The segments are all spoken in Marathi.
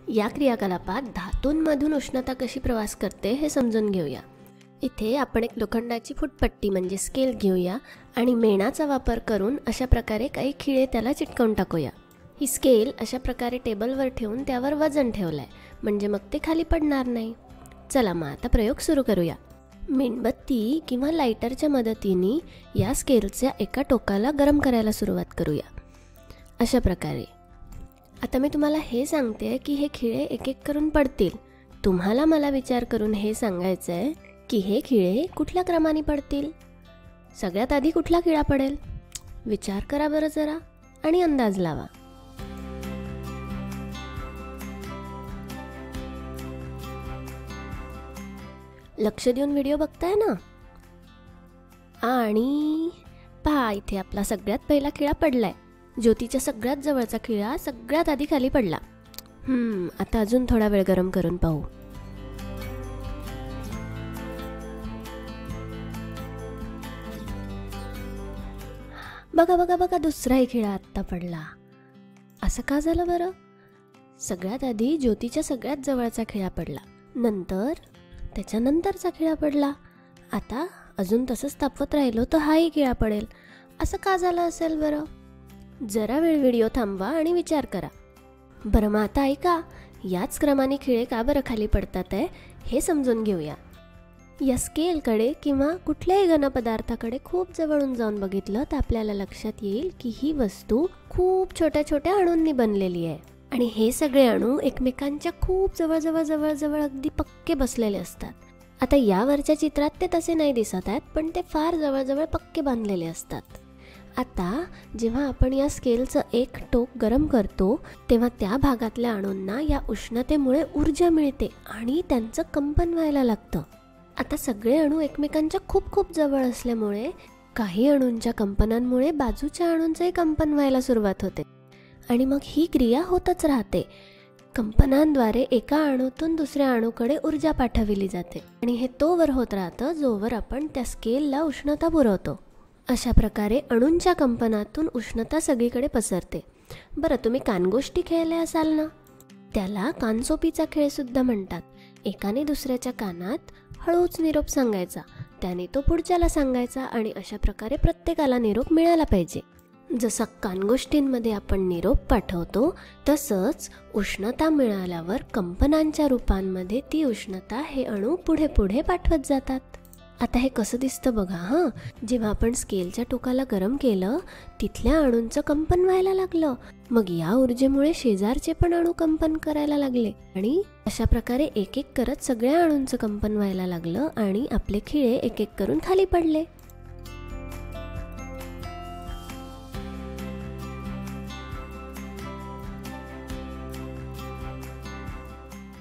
या क्रियाकलापात धातूंमधून उष्णता कशी प्रवास करते हे समजून घेऊया। इथे आपण एक लोखंडाची फुटपट्टी म्हणजे स्केल घेऊया आणि मेणाचा वापर करून अशा प्रकारे काही खिळे त्याला चिटकवून टाकूया। ही स्केल अशा प्रकारे टेबलवर ठेवून त्यावर वजन ठेवलंय म्हणजे मग ते खाली पडणार नाही। चला मग आता प्रयोग सुरू करूया। मेणबत्ती किंवा लायटरच्या मदतीने या स्केलच्या एका टोकाला गरम करायला सुरुवात करूया। अशा प्रकारे आता मी तुम्हाला हे सांगते की हे खिळे एक एक करून पडतील। तुम्हाला मला विचार करून हे सांगायचं आहे की हे खिळे कुठल्या क्रमाने पडतील। सगळ्यात आधी कुठला खिळा पडेल विचार करा बरं जरा आणि अंदाज लावा। लक्ष देऊन व्हिडिओ बघताय ना। आणि पहा इथे आपला सगळ्यात पहिला खिळा पडलाय। ज्योतीच्या सगळ्यात जवळचा खिळा सगळ्यात आधी खाली पडला। आता अजून थोडा वेळ गरम करून पाहू। बघा बघा बघा दुसराही खिळा आत्ता पडला। असं का झालं बरं? सगळ्यात आधी ज्योतीच्या सगळ्यात जवळचा खिळा पडला, नंतर त्याच्यानंतरचा खिळा पडला। आता अजून तसंच तापवत राहिलो तर हाही खिळा पडेल। असं का झालं असेल बरं? जरा वेळ व्हिडिओ थांबवा आणि विचार करा। बरं मग आता ऐका, याच क्रमाने खिळे का बरं खाली पडतात आहे हे समजून घेऊया। या स्केलकडे किंवा कुठल्याही घनपदार्थाकडे खूप जवळून जाऊन बघितलं तर आपल्याला लक्षात येईल की ही वस्तू खूप छोट्या छोट्या अणूंनी बनलेली आहे आणि हे सगळे अणू एकमेकांच्या खूप जवळ जवळ जवळ जवळ अगदी पक्के बसलेले असतात। आता यावरच्या चित्रात ते तसे नाही दिसत आहेत, पण ते फार जवळजवळ पक्के बांधलेले असतात। आता जेव्हा आपण या स्केलचं एक टोक गरम करतो तेव्हा त्या भागातल्या अणूंना या उष्णतेमुळे ऊर्जा मिळते आणि त्यांचं कंपन व्हायला लागतं। आता सगळे अणू एकमेकांच्या खूप खूप जवळ असल्यामुळे काही अणूंच्या कंपनांमुळे बाजूच्या अणूंचंही कंपन व्हायला सुरुवात होते आणि मग ही क्रिया होतच राहते। कंपनांद्वारे एका अणूतून दुसऱ्या अणूकडे ऊर्जा पाठविली जाते आणि हे तोवर होत राहतं जोवर आपण त्या स्केलला उष्णता पुरवतो। अशा प्रकारे अणूंच्या कंपनातून उष्णता सगळीकडे पसरते। बरं तुम्ही कानगोष्टी खेळले असाल ना, त्याला कानसोपीचा खेळ सुद्धा म्हणतात। एकाने दुसऱ्याच्या कानात हळूच निरोप सांगायचा, त्याने तो पुढच्याला सांगायचा आणि अशा प्रकारे प्रत्येकाला निरोप मिळाला पाहिजे। जसा कानगोष्टींमध्ये आपण निरोप पाठवतो तसंच उष्णता मिळाल्यावर कंपनांच्या रूपांमध्ये ती उष्णता हे अणू पुढे पुढे पाठवत जातात। आता हे कसं दिसतं बघा। जेव्हा आपण स्केलच्या टोकाला गरम केलं तिथल्या अणूंचं कंपन व्हायला लागलं, मग या ऊर्जेमुळे शेजारचे पण अणू कंपन करायला लागले आणि अशा प्रकारे एक एक करत सगळ्या अणूंचं कंपन व्हायला लागलं आणि आपले खिळे एक एक करून खाली पडले।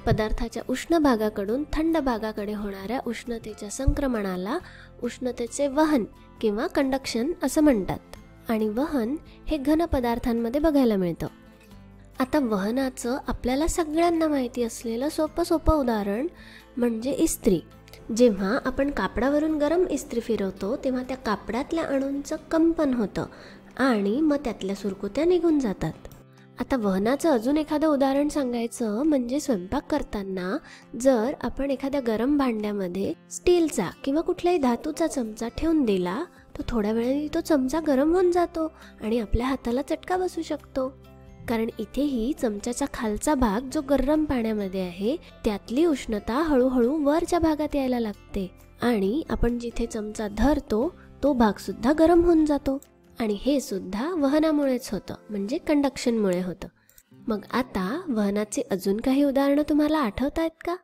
पदार्थाच्या उष्ण भागाकडून थंड भागाकडे होणाऱ्या उष्णतेच्या संक्रमणाला उष्णतेचे वहन किंवा कंडक्शन असं म्हणतात आणि वहन हे घन पदार्थांमध्ये बघायला मिळतं। आता वहनाचं आपल्याला सगळ्यांना माहिती असलेलं सोपं उदाहरण म्हणजे इस्त्री। जेव्हा आपण कापडावरून गरम इस्त्री फिरवतो तेव्हा त्या कापडातल्या अणूंचं कंपन होतं आणि मग त्यातल्या सुरकुत्या निघून जातात। आता वहनाचं अजून एखादं उदाहरण सांगायचं म्हणजे स्वयंपाक करताना जर आपण एखाद्या गरम भांड्यामध्ये स्टीलचा किंवा कुठल्याही धातूचा चमचा ठेवून दिला तर थोड्या वेळाने तो चमचा गरम होऊन जातो आणि आपल्या हाताला चटका बसू शकतो, कारण इथेही चमच्याचा खालचा भाग जो गरम पाण्यामध्ये आहे त्यातली उष्णता हळूहळू वरच्या भागात यायला लागते आणि आपण जिथे चमचा धरतो तो भाग सुद्धा गरम होऊन जातो आणि हे सुद्धा वहनामुळेच होतं म्हणजे कंडक्शनमुळे होतं। मग आता वहनाचे अजून काही उदाहरणं तुम्हाला आठवत आहेत का?